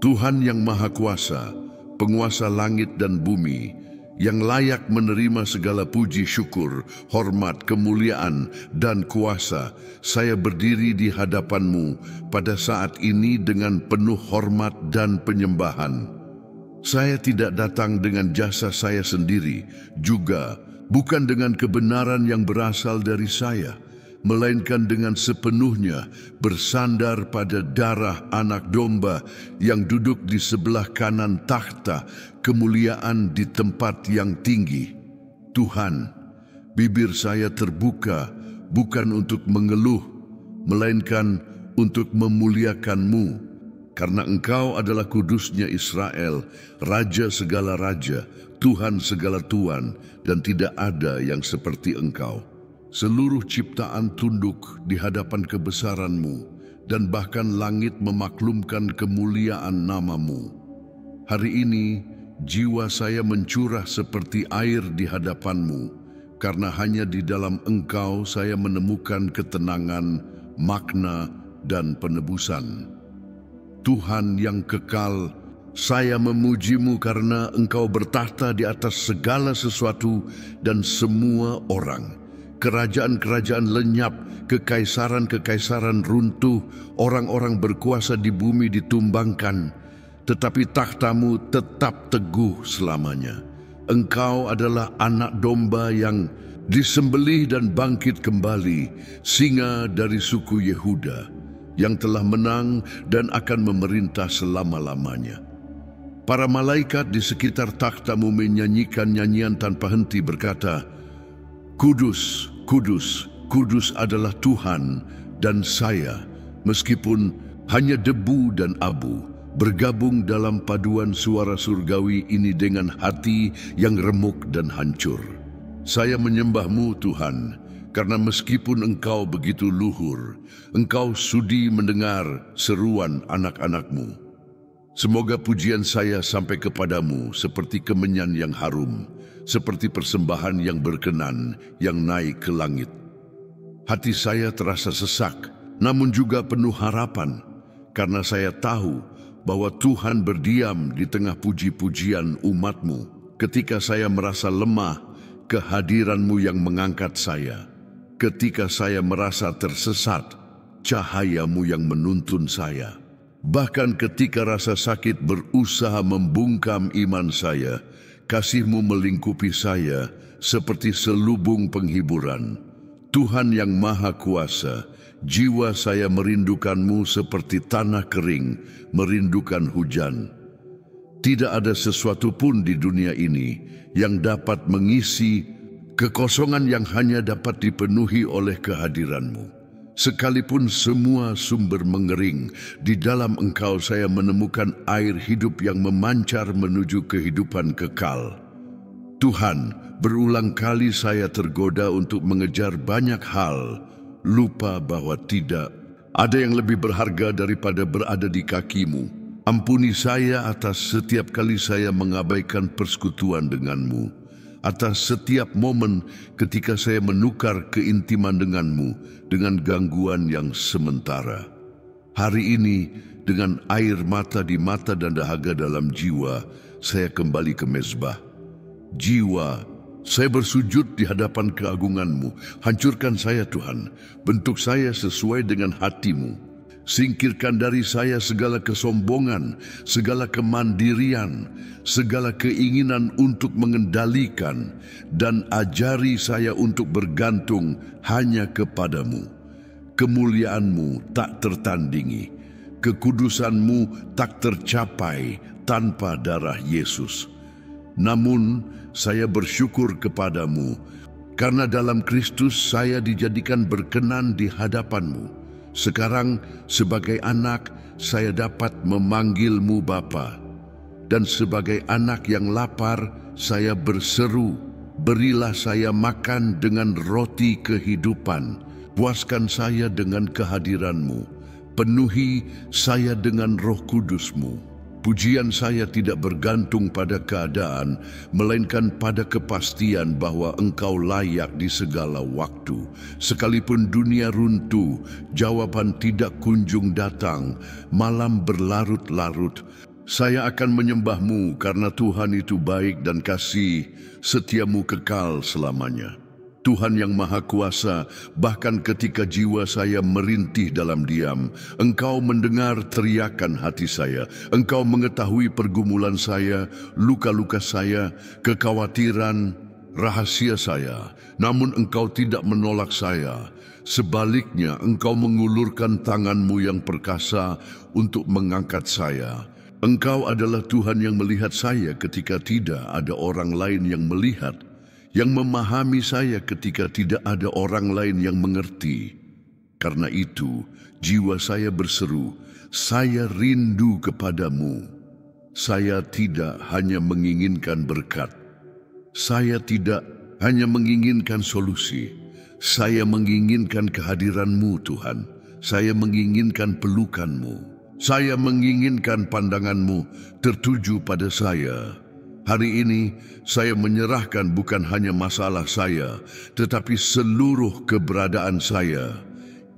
Tuhan yang Maha Kuasa, penguasa langit dan bumi, yang layak menerima segala puji syukur, hormat, kemuliaan, dan kuasa, saya berdiri di hadapan-Mu pada saat ini dengan penuh hormat dan penyembahan. Saya tidak datang dengan jasa saya sendiri, juga bukan dengan kebenaran yang berasal dari saya, melainkan dengan sepenuhnya bersandar pada darah anak domba yang duduk di sebelah kanan takhta kemuliaan di tempat yang tinggi. Tuhan, bibir saya terbuka bukan untuk mengeluh, melainkan untuk memuliakan-Mu, karena Engkau adalah kudusnya Israel, Raja segala raja, Tuhan segala tuan, dan tidak ada yang seperti Engkau. Seluruh ciptaan tunduk di hadapan kebesaran-Mu, dan bahkan langit memaklumkan kemuliaan nama-Mu. Hari ini, jiwa saya mencurah seperti air di hadapan-Mu, karena hanya di dalam Engkau saya menemukan ketenangan, makna, dan penebusan. Tuhan yang kekal, saya memuji-Mu karena Engkau bertahta di atas segala sesuatu dan semua orang. Kerajaan-kerajaan lenyap, kekaisaran-kekaisaran runtuh, orang-orang berkuasa di bumi ditumbangkan, tetapi takhta-Mu tetap teguh selamanya. Engkau adalah anak domba yang disembelih dan bangkit kembali, singa dari suku Yehuda, yang telah menang dan akan memerintah selama-lamanya. Para malaikat di sekitar takhta-Mu menyanyikan nyanyian tanpa henti berkata, "Kudus, kudus, kudus adalah Tuhan, dan saya, meskipun hanya debu dan abu, bergabung dalam paduan suara surgawi ini dengan hati yang remuk dan hancur. Saya menyembah-Mu, Tuhan, karena meskipun Engkau begitu luhur, Engkau sudi mendengar seruan anak-anak-Mu. Semoga pujian saya sampai kepadamu seperti kemenyan yang harum, seperti persembahan yang berkenan yang naik ke langit. Hati saya terasa sesak, namun juga penuh harapan, karena saya tahu bahwa Tuhan berdiam di tengah puji-pujian umat-Mu. Ketika saya merasa lemah, kehadiran-Mu yang mengangkat saya. Ketika saya merasa tersesat, cahaya-Mu yang menuntun saya. Bahkan ketika rasa sakit berusaha membungkam iman saya, kasih-Mu melingkupi saya seperti selubung penghiburan. Tuhan yang Maha Kuasa, jiwa saya merindukan-Mu seperti tanah kering, merindukan hujan. Tidak ada sesuatu pun di dunia ini yang dapat mengisi kekosongan yang hanya dapat dipenuhi oleh kehadiran-Mu. Sekalipun semua sumber mengering, di dalam Engkau saya menemukan air hidup yang memancar menuju kehidupan kekal. Tuhan, berulang kali saya tergoda untuk mengejar banyak hal, lupa bahwa tidak ada yang lebih berharga daripada berada di kaki-Mu. Ampuni saya atas setiap kali saya mengabaikan persekutuan dengan-Mu. Atas setiap momen ketika saya menukar keintiman dengan-Mu dengan gangguan yang sementara. Hari ini, dengan air mata di mata dan dahaga dalam jiwa, saya kembali ke mezbah. Jiwa, saya bersujud di hadapan keagungan-Mu. Hancurkan saya, Tuhan. Bentuk saya sesuai dengan hati-Mu. Singkirkan dari saya segala kesombongan, segala kemandirian, segala keinginan untuk mengendalikan, dan ajari saya untuk bergantung hanya kepadamu. Kemuliaan-Mu tak tertandingi, kekudusan-Mu tak tercapai tanpa darah Yesus. Namun, saya bersyukur kepadamu, karena dalam Kristus saya dijadikan berkenan di hadapan-Mu. Sekarang, sebagai anak, saya dapat memanggil-Mu Bapa. Dan sebagai anak yang lapar, saya berseru, berilah saya makan dengan roti kehidupan. Puaskan saya dengan kehadiran-Mu. Penuhi saya dengan Roh Kudus-Mu. Pujian saya tidak bergantung pada keadaan, melainkan pada kepastian bahwa Engkau layak di segala waktu. Sekalipun dunia runtuh, jawaban tidak kunjung datang, malam berlarut-larut, Saya akan menyembah-Mu karena Tuhan itu baik dan kasih setiamu kekal selamanya. Tuhan yang Maha Kuasa, bahkan ketika jiwa saya merintih dalam diam, Engkau mendengar teriakan hati saya. Engkau mengetahui pergumulan saya, luka-luka saya, kekhawatiran, rahasia saya. Namun Engkau tidak menolak saya. Sebaliknya, Engkau mengulurkan tangan-Mu yang perkasa untuk mengangkat saya. Engkau adalah Tuhan yang melihat saya ketika tidak ada orang lain yang melihat, yang memahami saya ketika tidak ada orang lain yang mengerti. Karena itu, jiwa saya berseru, saya rindu kepadamu. Saya tidak hanya menginginkan berkat. Saya tidak hanya menginginkan solusi. Saya menginginkan kehadiran-Mu, Tuhan. Saya menginginkan pelukan-Mu. Saya menginginkan pandangan-Mu tertuju pada saya. Hari ini saya menyerahkan bukan hanya masalah saya, tetapi seluruh keberadaan saya,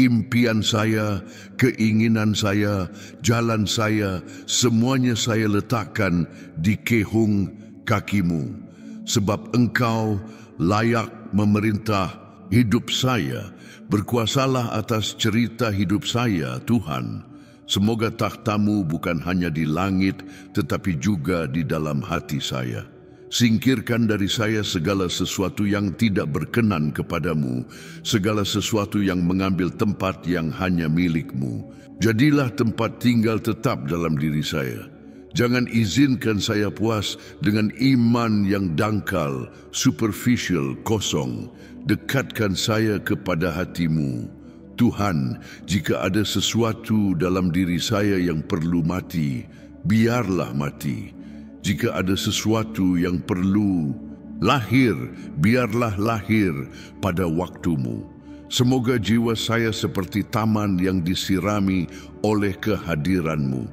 impian saya, keinginan saya, jalan saya, semuanya saya letakkan di kehung kaki-Mu. Sebab Engkau layak memerintah hidup saya. Berkuasalah atas cerita hidup saya, Tuhan. Semoga takhta-Mu bukan hanya di langit, tetapi juga di dalam hati saya. Singkirkan dari saya segala sesuatu yang tidak berkenan kepadamu, segala sesuatu yang mengambil tempat yang hanya milik-Mu. Jadilah tempat tinggal tetap dalam diri saya. Jangan izinkan saya puas dengan iman yang dangkal, superficial, kosong. Dekatkan saya kepada hati-Mu. Tuhan, jika ada sesuatu dalam diri saya yang perlu mati, biarlah mati. Jika ada sesuatu yang perlu lahir, biarlah lahir pada waktu-Mu. Semoga jiwa saya seperti taman yang disirami oleh kehadiran-Mu.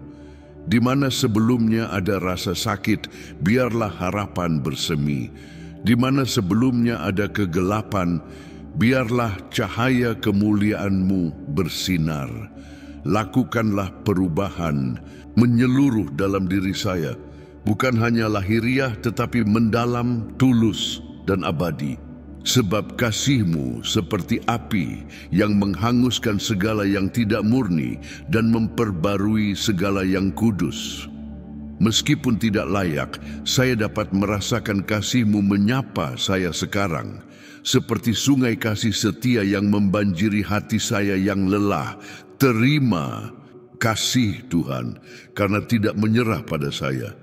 Di mana sebelumnya ada rasa sakit, biarlah harapan bersemi. Di mana sebelumnya ada kegelapan, biarlah cahaya kemuliaan-Mu bersinar. Lakukanlah perubahan menyeluruh dalam diri saya, bukan hanya lahiriah tetapi mendalam, tulus, dan abadi. Sebab kasih-Mu seperti api yang menghanguskan segala yang tidak murni dan memperbarui segala yang kudus. Meskipun tidak layak, saya dapat merasakan kasih-Mu menyapa saya sekarang. Seperti sungai kasih setia yang membanjiri hati saya yang lelah. Terima kasih Tuhan, karena tidak menyerah pada saya.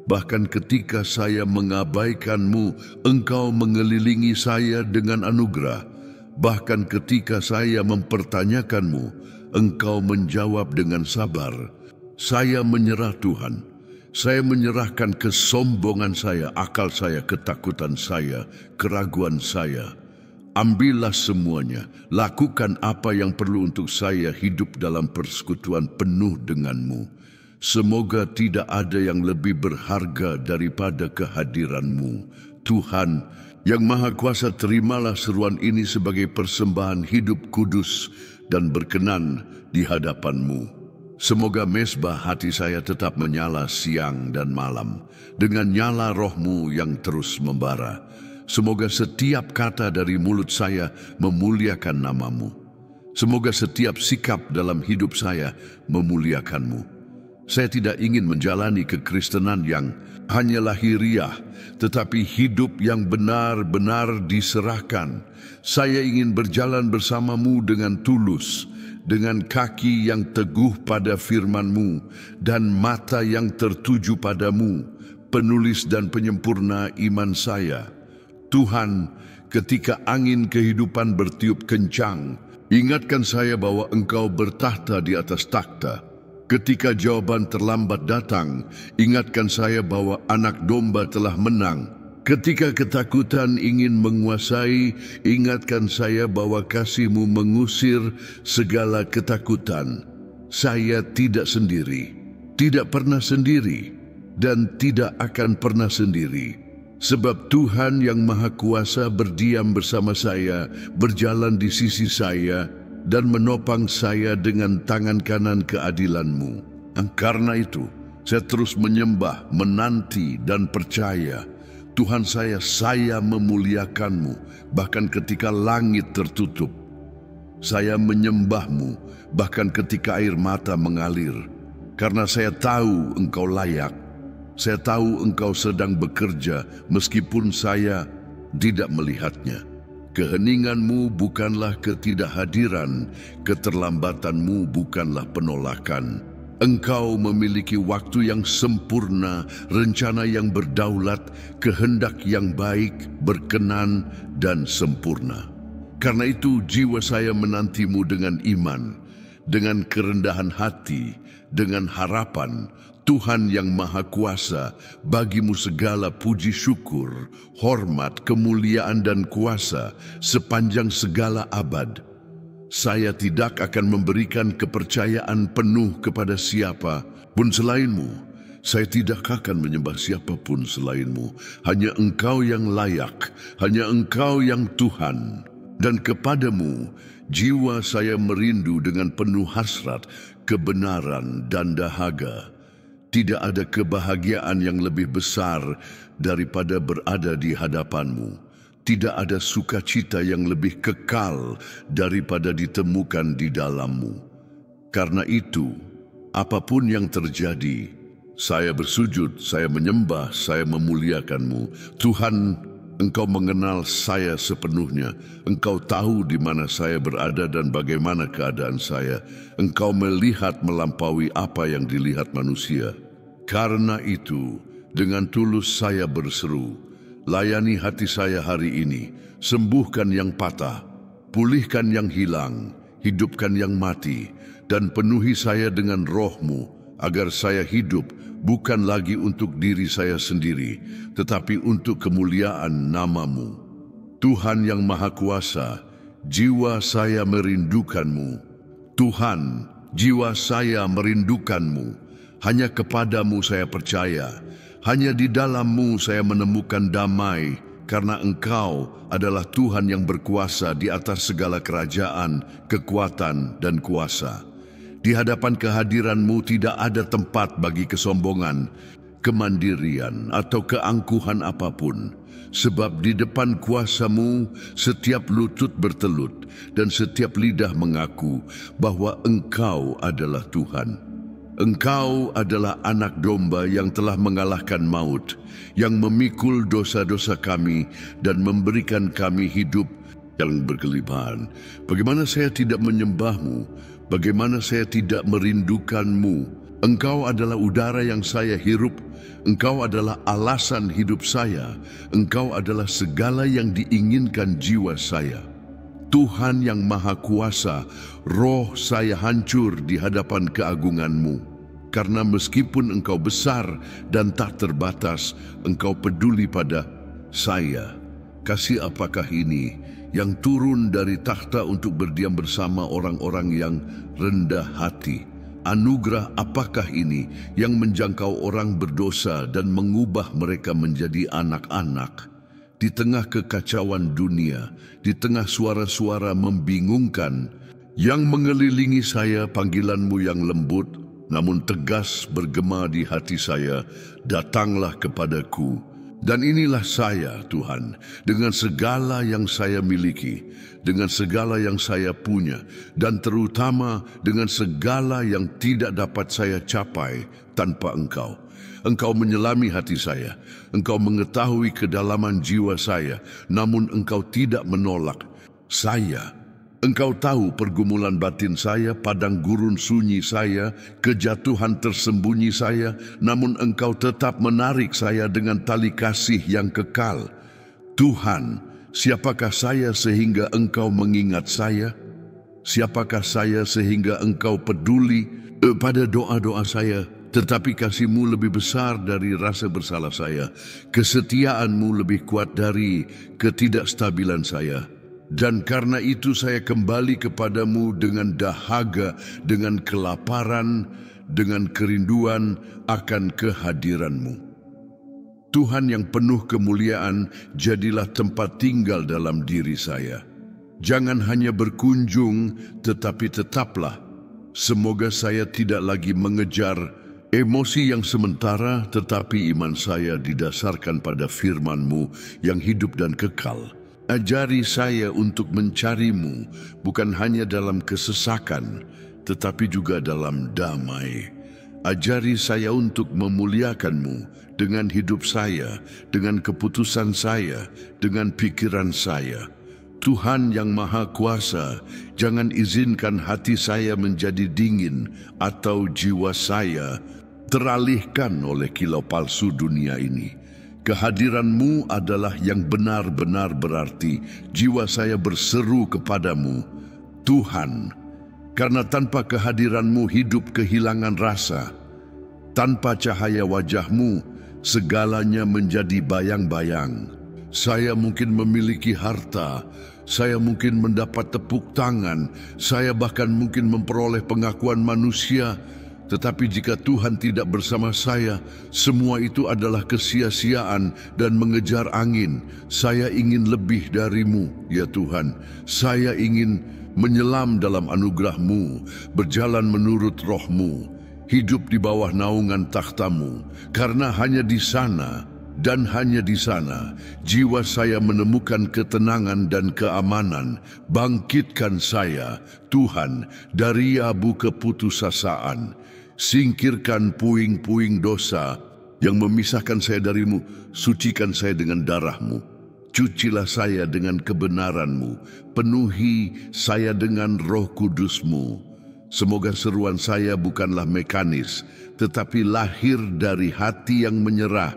Bahkan ketika saya mengabaikan-Mu, Engkau mengelilingi saya dengan anugerah. Bahkan ketika saya mempertanyakan-Mu, Engkau menjawab dengan sabar. Saya menyerah Tuhan. Saya menyerahkan kesombongan saya, akal saya, ketakutan saya, keraguan saya. Ambillah semuanya, lakukan apa yang perlu untuk saya hidup dalam persekutuan penuh dengan-Mu. Semoga tidak ada yang lebih berharga daripada kehadiran-Mu. Tuhan, yang Maha Kuasa, terimalah seruan ini sebagai persembahan hidup kudus dan berkenan di hadapan-Mu. Semoga mezbah hati saya tetap menyala siang dan malam dengan nyala roh-Mu yang terus membara. Semoga setiap kata dari mulut saya memuliakan nama-Mu. Semoga setiap sikap dalam hidup saya memuliakan-Mu. Saya tidak ingin menjalani kekristenan yang hanya lahiriah, tetapi hidup yang benar-benar diserahkan. Saya ingin berjalan bersama-Mu dengan tulus, dengan kaki yang teguh pada firman-Mu dan mata yang tertuju padamu, penulis dan penyempurna iman saya. Tuhan, ketika angin kehidupan bertiup kencang, ingatkan saya bahwa Engkau bertahta di atas takhta. Ketika jawaban terlambat datang, ingatkan saya bahwa anak domba telah menang. Ketika ketakutan ingin menguasai, ingatkan saya bahwa kasih-Mu mengusir segala ketakutan. Saya tidak sendiri, tidak pernah sendiri, dan tidak akan pernah sendiri. Sebab Tuhan yang Maha Kuasa berdiam bersama saya, berjalan di sisi saya, dan menopang saya dengan tangan kanan keadilan-Mu. Karena itu, Saya terus menyembah, menanti, dan percaya. Tuhan saya memuliakan-Mu, bahkan ketika langit tertutup. Saya menyembah-Mu, bahkan ketika air mata mengalir. Karena saya tahu Engkau layak. Saya tahu Engkau sedang bekerja, meskipun saya tidak melihatnya. Keheningan-Mu bukanlah ketidakhadiran, keterlambatan-Mu bukanlah penolakan. Engkau memiliki waktu yang sempurna, rencana yang berdaulat, kehendak yang baik, berkenan, dan sempurna. Karena itu jiwa saya menanti-Mu dengan iman, dengan kerendahan hati, dengan harapan. Tuhan yang Maha Kuasa, bagi-Mu segala puji syukur, hormat, kemuliaan, dan kuasa sepanjang segala abad. Saya tidak akan memberikan kepercayaan penuh kepada siapa pun selain-Mu. Saya tidak akan menyembah siapapun selain-Mu. Hanya Engkau yang layak, hanya Engkau yang Tuhan. Dan kepadamu, jiwa saya merindu dengan penuh hasrat, kebenaran, dan dahaga. Tidak ada kebahagiaan yang lebih besar daripada berada di hadapan-Mu. Tidak ada sukacita yang lebih kekal daripada ditemukan di dalam-Mu. Karena itu, apapun yang terjadi, saya bersujud, saya menyembah, saya memuliakan-Mu. Tuhan, Engkau mengenal saya sepenuhnya. Engkau tahu di mana saya berada dan bagaimana keadaan saya. Engkau melihat melampaui apa yang dilihat manusia. Karena itu, dengan tulus saya berseru, layani hati saya hari ini, sembuhkan yang patah, pulihkan yang hilang, hidupkan yang mati, dan penuhi saya dengan roh-Mu, agar saya hidup bukan lagi untuk diri saya sendiri, tetapi untuk kemuliaan nama-Mu. Tuhan yang Maha Kuasa, jiwa saya merindukan-Mu. Tuhan, jiwa saya merindukan-Mu. Hanya kepadamu saya percaya. Hanya di dalam-Mu saya menemukan damai, karena Engkau adalah Tuhan yang berkuasa di atas segala kerajaan, kekuatan, dan kuasa. Di hadapan kehadiran-Mu tidak ada tempat bagi kesombongan, kemandirian, atau keangkuhan apapun. Sebab di depan kuasa-Mu setiap lutut bertelut dan setiap lidah mengaku bahwa Engkau adalah Tuhan. Engkau adalah anak domba yang telah mengalahkan maut, yang memikul dosa-dosa kami dan memberikan kami hidup yang berkelimpahan. Bagaimana saya tidak menyembah-Mu? Bagaimana saya tidak merindukan-Mu? Engkau adalah udara yang saya hirup. Engkau adalah alasan hidup saya. Engkau adalah segala yang diinginkan jiwa saya. Tuhan yang Maha Kuasa, roh saya hancur di hadapan keagungan-Mu. Karena meskipun Engkau besar dan tak terbatas, Engkau peduli pada saya. Kasih apakah ini yang turun dari takhta untuk berdiam bersama orang-orang yang rendah hati? Anugerah apakah ini yang menjangkau orang berdosa dan mengubah mereka menjadi anak-anak? Di tengah kekacauan dunia, di tengah suara-suara membingungkan, yang mengelilingi saya panggilan-Mu yang lembut, namun tegas bergema di hati saya, datanglah kepadaku. Dan inilah saya, Tuhan, dengan segala yang saya miliki, dengan segala yang saya punya, dan terutama dengan segala yang tidak dapat saya capai tanpa Engkau. Engkau menyelami hati saya, Engkau mengetahui kedalaman jiwa saya, namun Engkau tidak menolak saya. Engkau tahu pergumulan batin saya, padang gurun sunyi saya, kejatuhan tersembunyi saya, namun Engkau tetap menarik saya dengan tali kasih yang kekal. Tuhan, siapakah saya sehingga Engkau mengingat saya? Siapakah saya sehingga Engkau peduli pada doa-doa saya? Tetapi kasih-Mu lebih besar dari rasa bersalah saya. Kesetiaan-Mu lebih kuat dari ketidakstabilan saya. Dan karena itu saya kembali kepadamu dengan dahaga, dengan kelaparan, dengan kerinduan akan kehadiran-Mu. Tuhan yang penuh kemuliaan, jadilah tempat tinggal dalam diri saya. Jangan hanya berkunjung, tetapi tetaplah. Semoga saya tidak lagi mengejar Emosi yang sementara, tetapi iman saya didasarkan pada firman-Mu yang hidup dan kekal. Ajari saya untuk mencari-Mu, bukan hanya dalam kesesakan, tetapi juga dalam damai. Ajari saya untuk memuliakan-Mu dengan hidup saya, dengan keputusan saya, dengan pikiran saya. Tuhan yang Maha Kuasa, jangan izinkan hati saya menjadi dingin atau jiwa saya teralihkan oleh kilau palsu dunia ini. Kehadiran-Mu adalah yang benar-benar berarti. Jiwa saya berseru kepadamu, Tuhan, karena tanpa kehadiran-Mu hidup kehilangan rasa. Tanpa cahaya wajah-Mu, segalanya menjadi bayang-bayang. Saya mungkin memiliki harta, saya mungkin mendapat tepuk tangan, saya bahkan mungkin memperoleh pengakuan manusia. Tetapi jika Tuhan tidak bersama saya, semua itu adalah kesia-siaan dan mengejar angin. Saya ingin lebih dari-Mu, ya Tuhan. Saya ingin menyelam dalam anugerah-Mu, berjalan menurut roh-Mu, hidup di bawah naungan takhta-Mu, karena hanya di sana dan hanya di sana jiwa saya menemukan ketenangan dan keamanan. Bangkitkan saya, Tuhan, dari abu keputusasaan. Singkirkan puing-puing dosa yang memisahkan saya dari-Mu. Sucikan saya dengan darah-Mu. Cucilah saya dengan kebenaran-Mu. Penuhi saya dengan Roh Kudus-Mu. Semoga seruan saya bukanlah mekanis, tetapi lahir dari hati yang menyerah.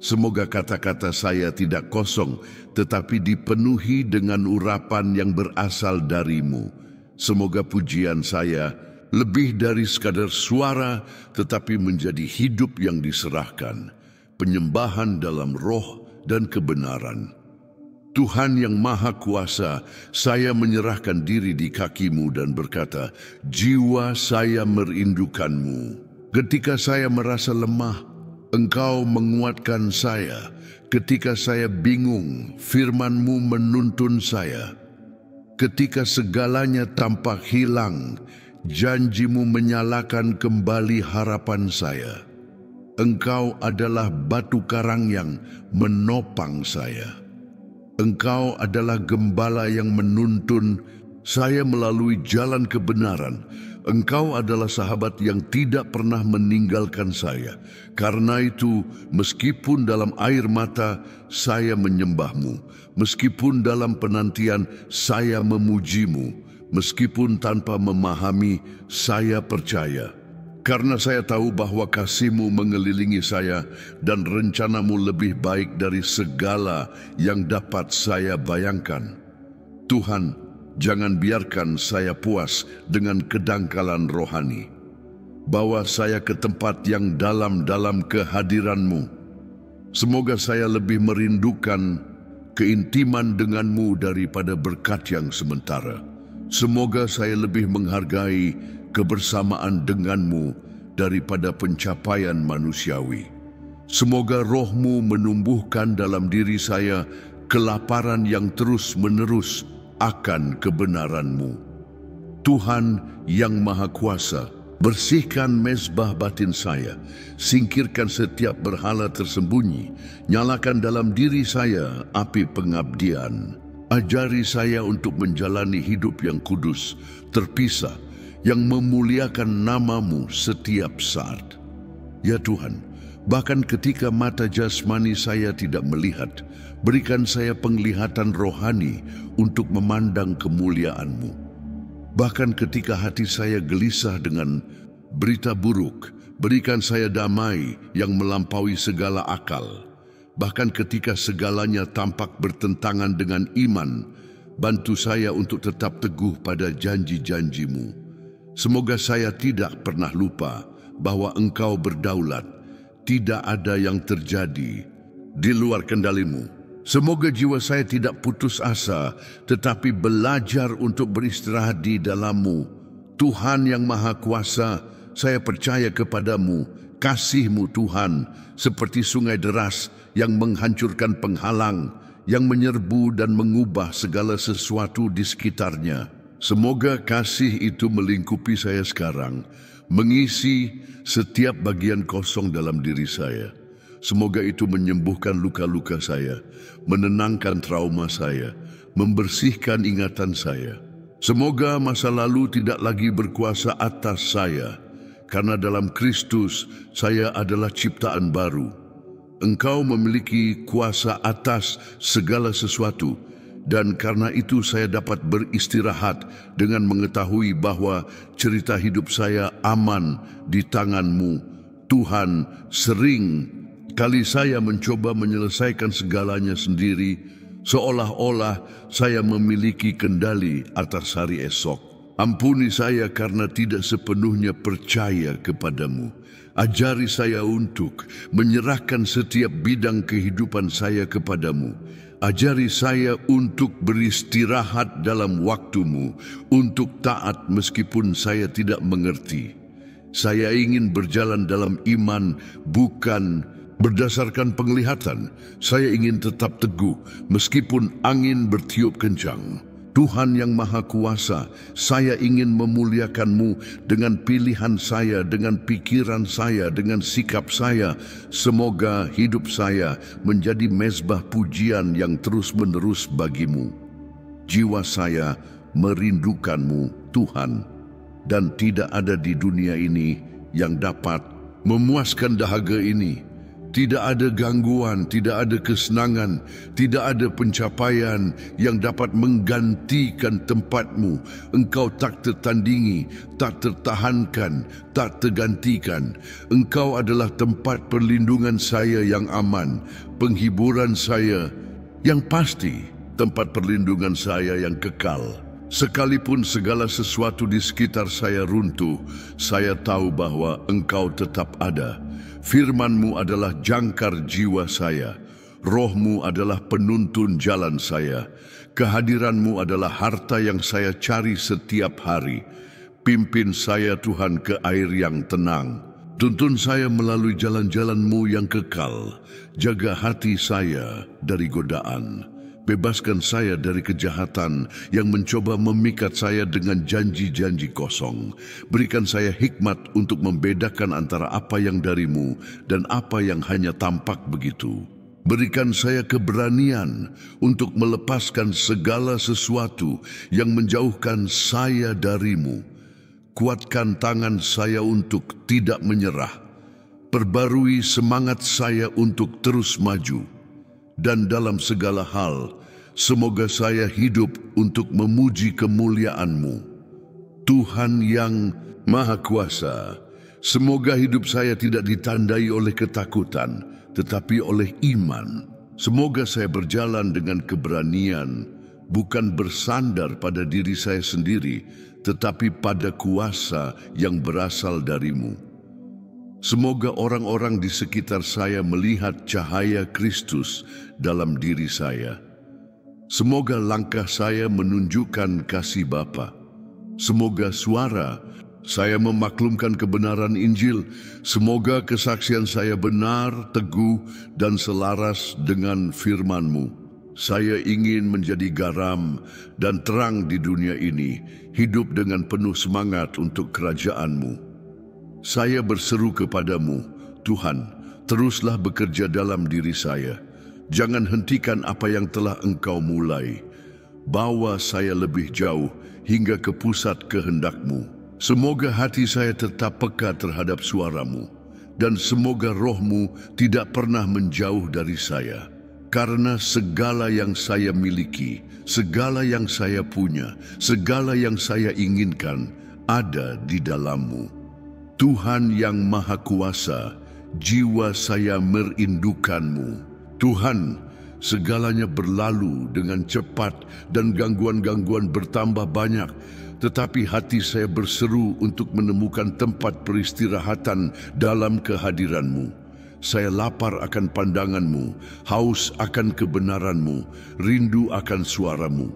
Semoga kata-kata saya tidak kosong, tetapi dipenuhi dengan urapan yang berasal dari-Mu. Semoga pujian saya lebih dari sekadar suara, tetapi menjadi hidup yang diserahkan, penyembahan dalam roh dan kebenaran. Tuhan yang Maha Kuasa, saya menyerahkan diri di kaki-Mu dan berkata, jiwa saya merindukan-Mu. Ketika saya merasa lemah, Engkau menguatkan saya. Ketika saya bingung, firman-Mu menuntun saya. Ketika segalanya tampak hilang, janji-Mu menyalakan kembali harapan saya. Engkau adalah batu karang yang menopang saya. Engkau adalah gembala yang menuntun saya melalui jalan kebenaran. Engkau adalah sahabat yang tidak pernah meninggalkan saya. Karena itu, meskipun dalam air mata, saya menyembah-Mu. Meskipun dalam penantian, saya memuji-Mu. Meskipun tanpa memahami, saya percaya. Karena saya tahu bahwa kasih-Mu mengelilingi saya dan rencana-Mu lebih baik dari segala yang dapat saya bayangkan. Tuhan, jangan biarkan saya puas dengan kedangkalan rohani. Bawa saya ke tempat yang dalam kehadiran-Mu. Semoga saya lebih merindukan keintiman dengan-Mu daripada berkat yang sementara. Semoga saya lebih menghargai kebersamaan dengan-Mu daripada pencapaian manusiawi. Semoga Roh-Mu menumbuhkan dalam diri saya kelaparan yang terus-menerus akan kebenaran-Mu. Tuhan yang Maha Kuasa, bersihkan mezbah batin saya, singkirkan setiap berhala tersembunyi, nyalakan dalam diri saya api pengabdian. Ajari saya untuk menjalani hidup yang kudus, terpisah, yang memuliakan nama-Mu setiap saat. Ya Tuhan, bahkan ketika mata jasmani saya tidak melihat, berikan saya penglihatan rohani untuk memandang kemuliaan-Mu. Bahkan ketika hati saya gelisah dengan berita buruk, berikan saya damai yang melampaui segala akal. Bahkan ketika segalanya tampak bertentangan dengan iman, bantu saya untuk tetap teguh pada janji-janji-Mu. Semoga saya tidak pernah lupa bahwa Engkau berdaulat. Tidak ada yang terjadi di luar kendali-Mu. Semoga jiwa saya tidak putus asa, tetapi belajar untuk beristirahat di dalam-Mu. Tuhan yang Maha Kuasa, saya percaya kepada-Mu. Kasih-Mu Tuhan, seperti sungai deras yang menghancurkan penghalang, yang menyerbu dan mengubah segala sesuatu di sekitarnya. Semoga kasih itu melingkupi saya sekarang, mengisi setiap bagian kosong dalam diri saya. Semoga itu menyembuhkan luka-luka saya, menenangkan trauma saya, membersihkan ingatan saya. Semoga masa lalu tidak lagi berkuasa atas saya, karena dalam Kristus saya adalah ciptaan baru. Engkau memiliki kuasa atas segala sesuatu, dan karena itu saya dapat beristirahat dengan mengetahui bahwa cerita hidup saya aman di tangan-Mu. Tuhan, sering kali saya mencoba menyelesaikan segalanya sendiri, seolah-olah saya memiliki kendali atas hari esok. Ampuni saya karena tidak sepenuhnya percaya kepadamu. Ajari saya untuk menyerahkan setiap bidang kehidupan saya kepadamu. Ajari saya untuk beristirahat dalam waktu-Mu, untuk taat meskipun saya tidak mengerti. Saya ingin berjalan dalam iman, bukan berdasarkan penglihatan. Saya ingin tetap teguh meskipun angin bertiup kencang. Tuhan yang Maha Kuasa, saya ingin memuliakan-Mu dengan pilihan saya, dengan pikiran saya, dengan sikap saya. Semoga hidup saya menjadi mezbah pujian yang terus-menerus bagi-Mu. Jiwa saya merindukan-Mu, Tuhan, dan tidak ada di dunia ini yang dapat memuaskan dahaga ini. Tidak ada gangguan, tidak ada kesenangan, tidak ada pencapaian yang dapat menggantikan tempat-Mu. Engkau tak tertandingi, tak tertahankan, tak tergantikan. Engkau adalah tempat perlindungan saya yang aman, penghiburan saya yang pasti, tempat perlindungan saya yang kekal. Sekalipun segala sesuatu di sekitar saya runtuh, saya tahu bahwa Engkau tetap ada. Firman-Mu adalah jangkar jiwa saya. Roh-Mu adalah penuntun jalan saya. Kehadiran-Mu adalah harta yang saya cari setiap hari. Pimpin saya, Tuhan, ke air yang tenang. Tuntun saya melalui jalan-jalan-Mu yang kekal. Jaga hati saya dari godaan. Bebaskan saya dari kejahatan yang mencoba memikat saya dengan janji-janji kosong. Berikan saya hikmat untuk membedakan antara apa yang dari-Mu dan apa yang hanya tampak begitu. Berikan saya keberanian untuk melepaskan segala sesuatu yang menjauhkan saya dari-Mu. Kuatkan tangan saya untuk tidak menyerah. Perbarui semangat saya untuk terus maju. Dan dalam segala hal, semoga saya hidup untuk memuji kemuliaan-Mu. Tuhan yang Maha Kuasa, semoga hidup saya tidak ditandai oleh ketakutan, tetapi oleh iman. Semoga saya berjalan dengan keberanian, bukan bersandar pada diri saya sendiri, tetapi pada kuasa yang berasal dari-Mu. Semoga orang-orang di sekitar saya melihat cahaya Kristus dalam diri saya. Semoga langkah saya menunjukkan kasih Bapa. Semoga suara saya memaklumkan kebenaran Injil. Semoga kesaksian saya benar, teguh, dan selaras dengan firman-Mu. Saya ingin menjadi garam dan terang di dunia ini, hidup dengan penuh semangat untuk kerajaan-Mu. Saya berseru kepadamu, Tuhan, teruslah bekerja dalam diri saya. Jangan hentikan apa yang telah Engkau mulai. Bawa saya lebih jauh hingga ke pusat kehendak-Mu. Semoga hati saya tetap peka terhadap suara-Mu, dan semoga roh-Mu tidak pernah menjauh dari saya. Karena segala yang saya miliki, segala yang saya punya, segala yang saya inginkan, ada di dalam-Mu. Tuhan yang Maha Kuasa, jiwa saya merindukan-Mu. Tuhan, segalanya berlalu dengan cepat dan gangguan-gangguan bertambah banyak, tetapi hati saya berseru untuk menemukan tempat peristirahatan dalam kehadiran-Mu. Saya lapar akan pandangan-Mu, haus akan kebenaran-Mu, rindu akan suara-Mu.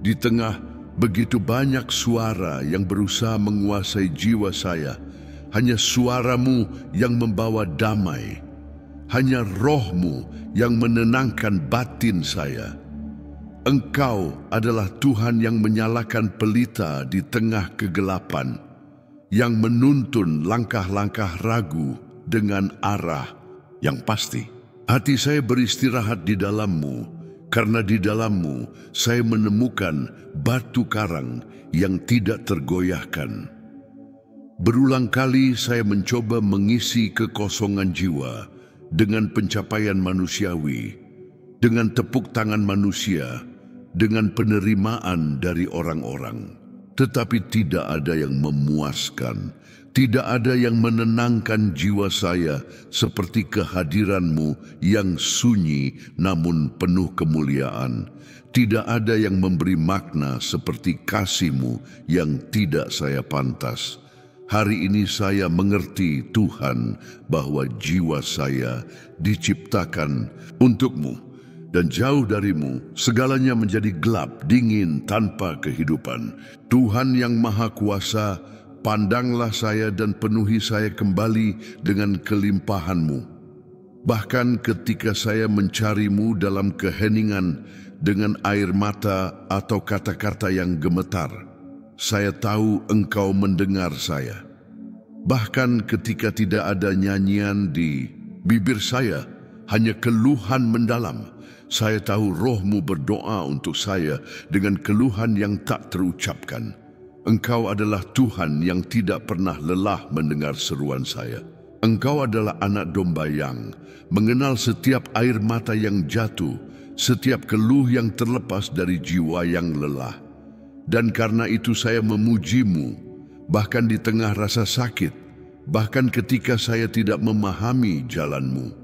Di tengah begitu banyak suara yang berusaha menguasai jiwa saya, hanya suara-Mu yang membawa damai. Hanya roh-Mu yang menenangkan batin saya. Engkau adalah Tuhan yang menyalakan pelita di tengah kegelapan. yang menuntun langkah-langkah ragu dengan arah yang pasti. Hati saya beristirahat di dalam-Mu, karena di dalam-Mu saya menemukan batu karang yang tidak tergoyahkan. Berulang kali saya mencoba mengisi kekosongan jiwa dengan pencapaian manusiawi, dengan tepuk tangan manusia, dengan penerimaan dari orang-orang. Tetapi tidak ada yang memuaskan, tidak ada yang menenangkan jiwa saya seperti kehadiran-Mu yang sunyi namun penuh kemuliaan. Tidak ada yang memberi makna seperti kasih-Mu yang tidak saya pantas. Hari ini saya mengerti, Tuhan, bahwa jiwa saya diciptakan untuk-Mu. Dan jauh dari-Mu, segalanya menjadi gelap, dingin, tanpa kehidupan. Tuhan yang Maha Kuasa, pandanglah saya dan penuhi saya kembali dengan kelimpahan-Mu. Bahkan ketika saya mencari-Mu dalam keheningan dengan air mata atau kata-kata yang gemetar, saya tahu Engkau mendengar saya. Bahkan ketika tidak ada nyanyian di bibir saya, hanya keluhan mendalam, saya tahu Roh-Mu berdoa untuk saya dengan keluhan yang tak terucapkan. Engkau adalah Tuhan yang tidak pernah lelah mendengar seruan saya. Engkau adalah anak domba yang mengenal setiap air mata yang jatuh, setiap keluh yang terlepas dari jiwa yang lelah. Dan karena itu saya memuji-Mu, bahkan di tengah rasa sakit, bahkan ketika saya tidak memahami jalan-Mu.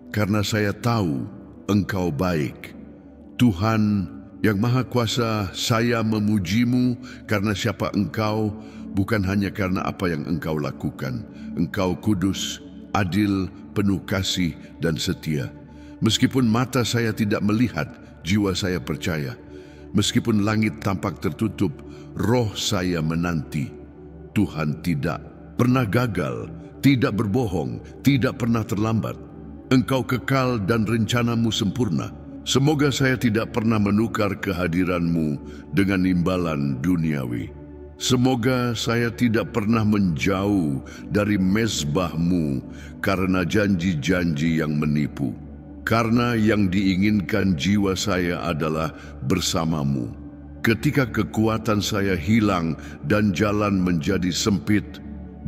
Karena saya tahu Engkau baik. Tuhan yang Maha Kuasa, saya memuji-Mu karena siapa Engkau, bukan hanya karena apa yang Engkau lakukan. Engkau kudus, adil, penuh kasih dan setia. Meskipun mata saya tidak melihat, jiwa saya percaya. Meskipun langit tampak tertutup, roh saya menanti. Tuhan tidak pernah gagal, tidak berbohong, tidak pernah terlambat. Engkau kekal dan rencana-Mu sempurna. Semoga saya tidak pernah menukar kehadiran-Mu dengan imbalan duniawi. Semoga saya tidak pernah menjauh dari mezbah-Mu karena janji-janji yang menipu. Karena yang diinginkan jiwa saya adalah bersama-Mu. Ketika kekuatan saya hilang dan jalan menjadi sempit,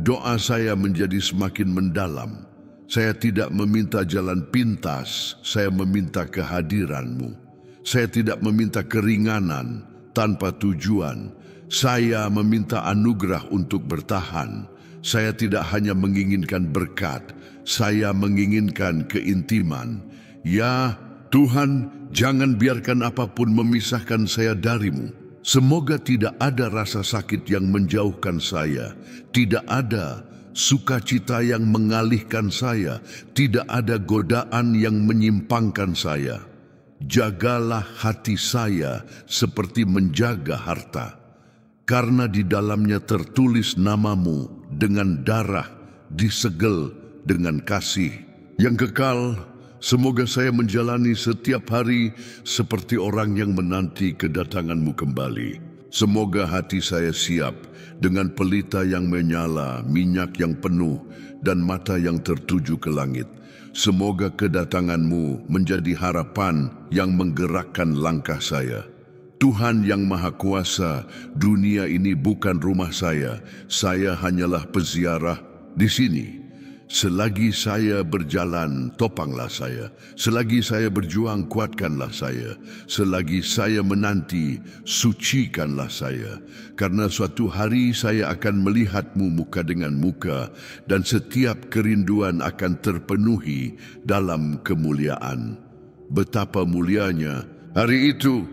doa saya menjadi semakin mendalam. Saya tidak meminta jalan pintas, saya meminta kehadiran-Mu. Saya tidak meminta keringanan tanpa tujuan. Saya meminta anugerah untuk bertahan. Saya tidak hanya menginginkan berkat, saya menginginkan keintiman. Ya Tuhan, jangan biarkan apapun memisahkan saya dari-Mu. Semoga tidak ada rasa sakit yang menjauhkan saya, tidak ada sukacita yang mengalihkan saya, tidak ada godaan yang menyimpangkan saya. Jagalah hati saya seperti menjaga harta, karena di dalamnya tertulis nama-Mu dengan darah, disegel dengan kasih yang kekal. Semoga saya menjalani setiap hari seperti orang yang menanti kedatangan-Mu kembali. Semoga hati saya siap dengan pelita yang menyala, minyak yang penuh, dan mata yang tertuju ke langit. Semoga kedatangan-Mu menjadi harapan yang menggerakkan langkah saya. Tuhan yang Maha Kuasa, dunia ini bukan rumah saya hanyalah peziarah di sini. Selagi saya berjalan, topanglah saya. Selagi saya berjuang, kuatkanlah saya. Selagi saya menanti, sucikanlah saya. Karena suatu hari saya akan melihat-Mu muka dengan muka, dan setiap kerinduan akan terpenuhi dalam kemuliaan. Betapa mulianya hari itu.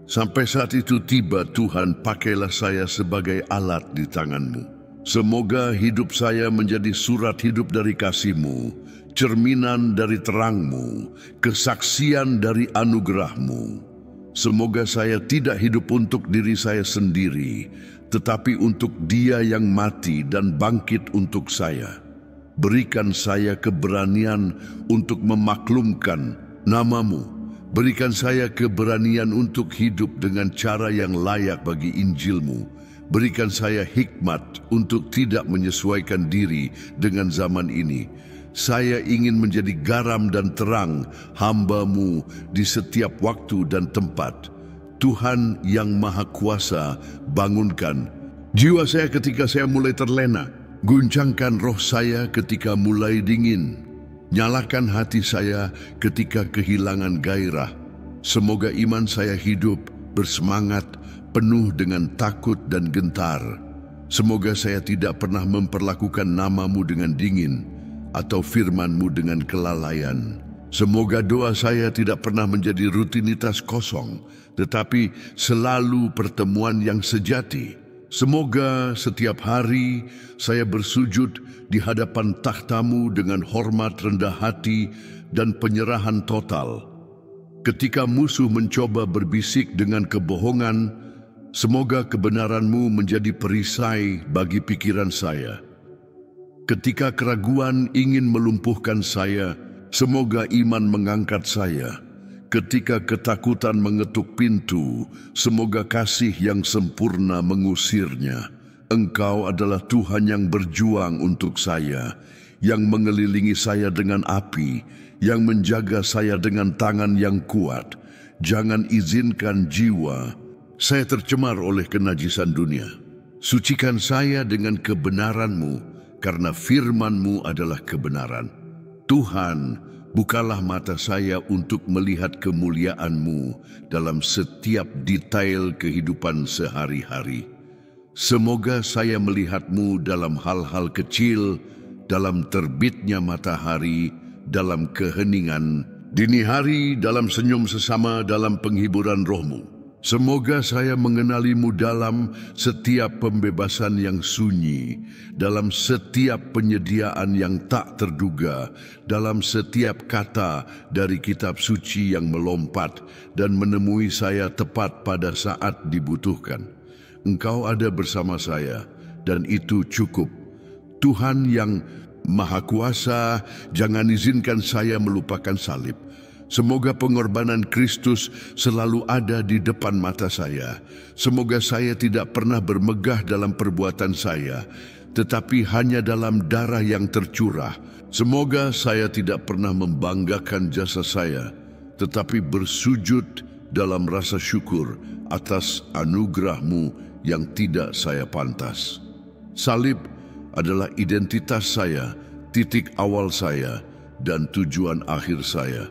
Sampai saat itu tiba, Tuhan, pakailah saya sebagai alat di tangan-Mu. Semoga hidup saya menjadi surat hidup dari kasih-Mu, cerminan dari terang-Mu, kesaksian dari anugerah-Mu. Semoga saya tidak hidup untuk diri saya sendiri, tetapi untuk Dia yang mati dan bangkit untuk saya. Berikan saya keberanian untuk memaklumkan nama-Mu. Berikan saya keberanian untuk hidup dengan cara yang layak bagi Injil-Mu. Berikan saya hikmat untuk tidak menyesuaikan diri dengan zaman ini. Saya ingin menjadi garam dan terang hamba-Mu di setiap waktu dan tempat. Tuhan yang Maha Kuasa, bangunkan jiwa saya ketika saya mulai terlena. Guncangkan roh saya ketika mulai dingin. Nyalakan hati saya ketika kehilangan gairah. Semoga iman saya hidup, bersemangat, penuh dengan takut dan gentar. Semoga saya tidak pernah memperlakukan nama-Mu dengan dingin atau firman-Mu dengan kelalaian. Semoga doa saya tidak pernah menjadi rutinitas kosong, tetapi selalu pertemuan yang sejati. Semoga setiap hari saya bersujud di hadapan takhta-Mu dengan hormat, rendah hati, dan penyerahan total. Ketika musuh mencoba berbisik dengan kebohongan, semoga kebenaran-Mu menjadi perisai bagi pikiran saya. Ketika keraguan ingin melumpuhkan saya, semoga iman mengangkat saya. Ketika ketakutan mengetuk pintu, semoga kasih yang sempurna mengusirnya. Engkau adalah Tuhan yang berjuang untuk saya, yang mengelilingi saya dengan api, yang menjaga saya dengan tangan yang kuat. Jangan izinkan jiwa saya tercemar oleh kenajisan dunia. Sucikan saya dengan kebenaran-Mu, karena firman-Mu adalah kebenaran. Tuhan, bukalah mata saya untuk melihat kemuliaan-Mu dalam setiap detail kehidupan sehari-hari. Semoga saya melihat-Mu dalam hal-hal kecil, dalam terbitnya matahari, dalam keheningan, dini hari, dalam senyum sesama, dalam penghiburan roh-Mu. Semoga saya mengenali-Mu dalam setiap pembebasan yang sunyi, dalam setiap penyediaan yang tak terduga, dalam setiap kata dari kitab suci yang melompat dan menemui saya tepat pada saat dibutuhkan. Engkau ada bersama saya, dan itu cukup. Tuhan yang Maha Kuasa, jangan izinkan saya melupakan salib. Semoga pengorbanan Kristus selalu ada di depan mata saya. Semoga saya tidak pernah bermegah dalam perbuatan saya, tetapi hanya dalam darah yang tercurah. Semoga saya tidak pernah membanggakan jasa saya, tetapi bersujud dalam rasa syukur atas anugerah-Mu yang tidak saya pantas. Salib adalah identitas saya, titik awal saya, dan tujuan akhir saya.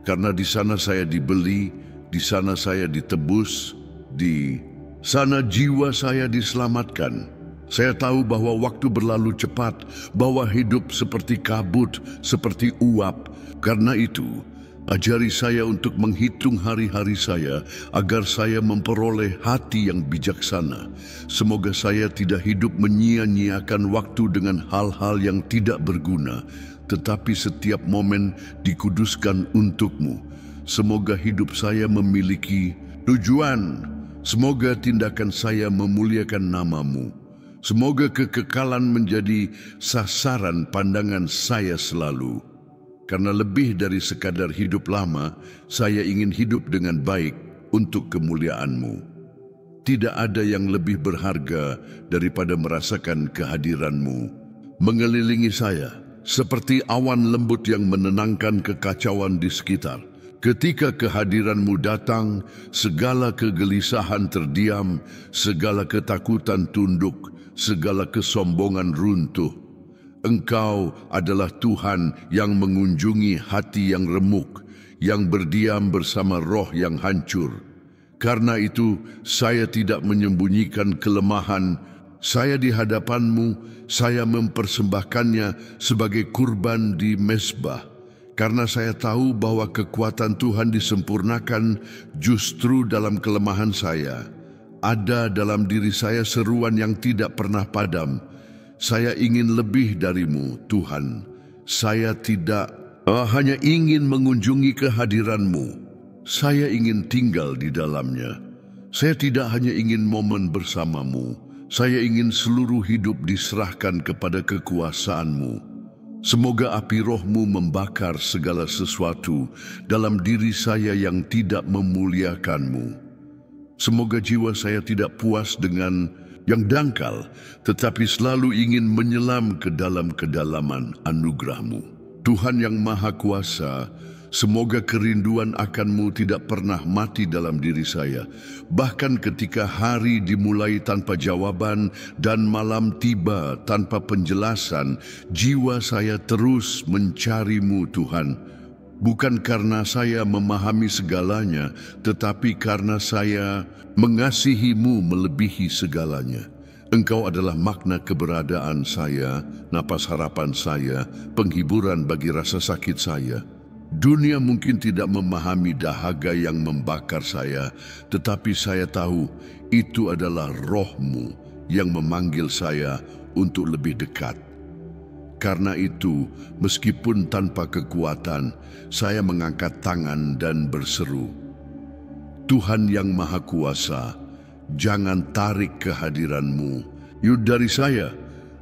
Karena di sana saya dibeli, di sana saya ditebus, di sana jiwa saya diselamatkan. Saya tahu bahwa waktu berlalu cepat, bahwa hidup seperti kabut, seperti uap. Karena itu, ajari saya untuk menghitung hari-hari saya, agar saya memperoleh hati yang bijaksana. Semoga saya tidak hidup menyia-nyiakan waktu dengan hal-hal yang tidak berguna, tetapi setiap momen dikuduskan untuk-Mu. Semoga hidup saya memiliki tujuan. Semoga tindakan saya memuliakan nama-Mu. Semoga kekekalan menjadi sasaran pandangan saya selalu. Karena lebih dari sekadar hidup lama, saya ingin hidup dengan baik untuk kemuliaan-Mu. Tidak ada yang lebih berharga daripada merasakan kehadiran-Mu mengelilingi saya, seperti awan lembut yang menenangkan kekacauan di sekitar. Ketika kehadiran-Mu datang, segala kegelisahan terdiam, segala ketakutan tunduk, segala kesombongan runtuh. Engkau adalah Tuhan yang mengunjungi hati yang remuk, yang berdiam bersama roh yang hancur. Karena itu, saya tidak menyembunyikan kelemahan. Saya di hadapan-Mu, saya mempersembahkannya sebagai kurban di mezbah. Karena saya tahu bahwa kekuatan Tuhan disempurnakan justru dalam kelemahan saya. Ada dalam diri saya seruan yang tidak pernah padam. Saya ingin lebih dari-Mu, Tuhan. Saya tidak hanya ingin mengunjungi kehadiran-Mu. Saya ingin tinggal di dalamnya. Saya tidak hanya ingin momen bersama-Mu. Saya ingin seluruh hidup diserahkan kepada kekuasaan-Mu. Semoga api roh-Mu membakar segala sesuatu dalam diri saya yang tidak memuliakan-Mu. Semoga jiwa saya tidak puas dengan yang dangkal, tetapi selalu ingin menyelam ke dalam kedalaman anugerah-Mu. Tuhan yang Maha Kuasa, semoga kerinduan akan-Mu tidak pernah mati dalam diri saya. Bahkan ketika hari dimulai tanpa jawaban dan malam tiba tanpa penjelasan, jiwa saya terus mencari-Mu, Tuhan. Bukan karena saya memahami segalanya, tetapi karena saya mengasihi-Mu melebihi segalanya. Engkau adalah makna keberadaan saya, napas harapan saya, penghiburan bagi rasa sakit saya. Dunia mungkin tidak memahami dahaga yang membakar saya, tetapi saya tahu itu adalah Roh-Mu yang memanggil saya untuk lebih dekat. Karena itu, meskipun tanpa kekuatan, saya mengangkat tangan dan berseru, Tuhan yang Maha Kuasa, jangan tarik kehadiran-Mu dari saya.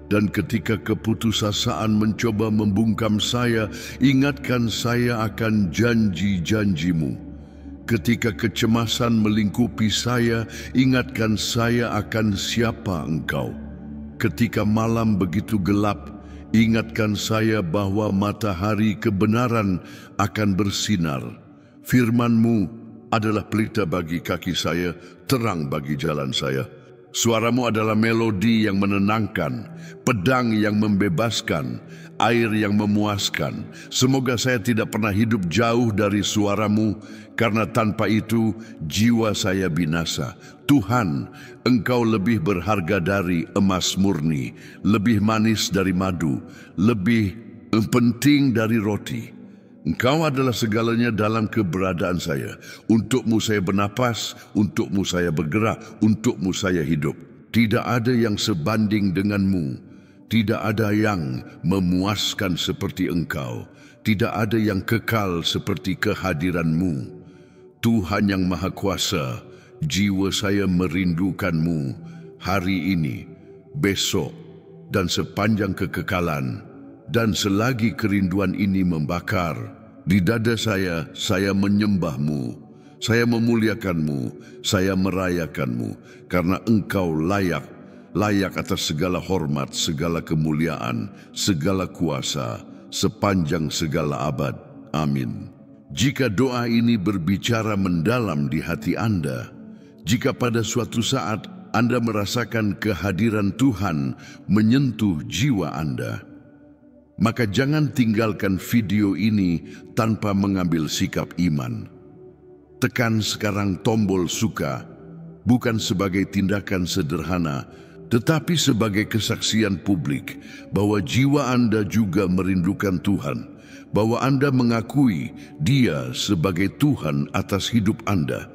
Dan ketika keputusasaan mencoba membungkam saya, ingatkan saya akan janji-janji-Mu. Ketika kecemasan melingkupi saya, ingatkan saya akan siapa Engkau. Ketika malam begitu gelap, ingatkan saya bahwa matahari kebenaran akan bersinar. Firman-Mu adalah pelita bagi kaki saya, terang bagi jalan saya. Suaramu adalah melodi yang menenangkan, pedang yang membebaskan, air yang memuaskan. Semoga saya tidak pernah hidup jauh dari suaramu, karena tanpa itu jiwa saya binasa. Tuhan, Engkau lebih berharga dari emas murni, lebih manis dari madu, lebih penting dari roti. Engkau adalah segalanya dalam keberadaan saya. Untuk-Mu saya bernapas, untuk-Mu saya bergerak, untuk-Mu saya hidup. Tidak ada yang sebanding dengan-Mu. Tidak ada yang memuaskan seperti Engkau. Tidak ada yang kekal seperti kehadiran-Mu. Tuhan yang Maha Kuasa, jiwa saya merindukan-Mu hari ini, besok, dan sepanjang kekekalan. Dan selagi kerinduan ini membakar, di dada saya menyembah-Mu, saya memuliakan-Mu, saya merayakan-Mu, karena Engkau layak atas segala hormat, segala kemuliaan, segala kuasa, sepanjang segala abad. Amin. Jika doa ini berbicara mendalam di hati Anda, jika pada suatu saat Anda merasakan kehadiran Tuhan menyentuh jiwa Anda, maka jangan tinggalkan video ini tanpa mengambil sikap iman. Tekan sekarang tombol suka, bukan sebagai tindakan sederhana, tetapi sebagai kesaksian publik bahwa jiwa Anda juga merindukan Tuhan, bahwa Anda mengakui Dia sebagai Tuhan atas hidup Anda,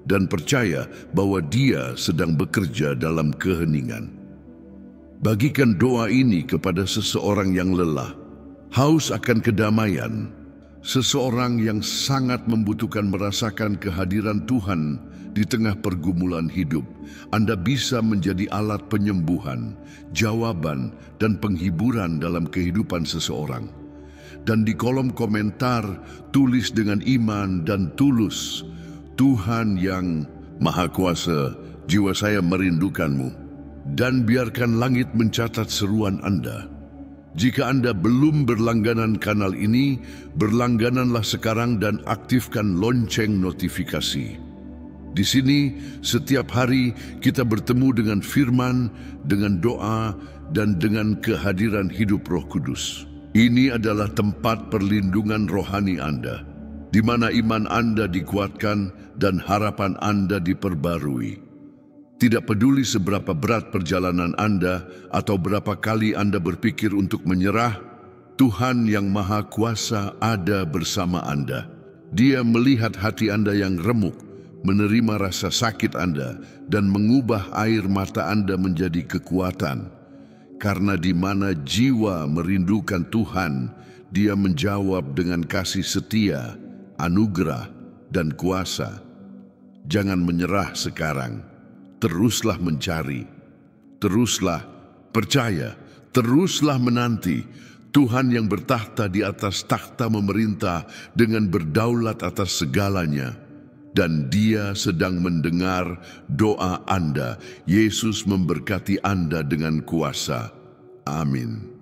dan percaya bahwa Dia sedang bekerja dalam keheningan. Bagikan doa ini kepada seseorang yang lelah, haus akan kedamaian, seseorang yang sangat membutuhkan merasakan kehadiran Tuhan di tengah pergumulan hidup. Anda bisa menjadi alat penyembuhan, jawaban, dan penghiburan dalam kehidupan seseorang. Dan di kolom komentar, tulis dengan iman dan tulus, Tuhan yang Maha Kuasa, jiwa saya merindukan-Mu. Dan biarkan langit mencatat seruan Anda. Jika Anda belum berlangganan kanal ini, berlanggananlah sekarang dan aktifkan lonceng notifikasi. Di sini, setiap hari kita bertemu dengan firman, dengan doa, dan dengan kehadiran hidup Roh Kudus. Ini adalah tempat perlindungan rohani Anda, di mana iman Anda dikuatkan dan harapan Anda diperbarui. Tidak peduli seberapa berat perjalanan Anda atau berapa kali Anda berpikir untuk menyerah, Tuhan yang Maha Kuasa ada bersama Anda. Dia melihat hati Anda yang remuk, menerima rasa sakit Anda, dan mengubah air mata Anda menjadi kekuatan. Karena di mana jiwa merindukan Tuhan, Dia menjawab dengan kasih setia, anugerah, dan kuasa. Jangan menyerah sekarang. Teruslah mencari, teruslah percaya, teruslah menanti. Tuhan yang bertahta di atas takhta memerintah dengan berdaulat atas segalanya. dan Dia sedang mendengar doa Anda. Yesus memberkati Anda dengan kuasa. Amin.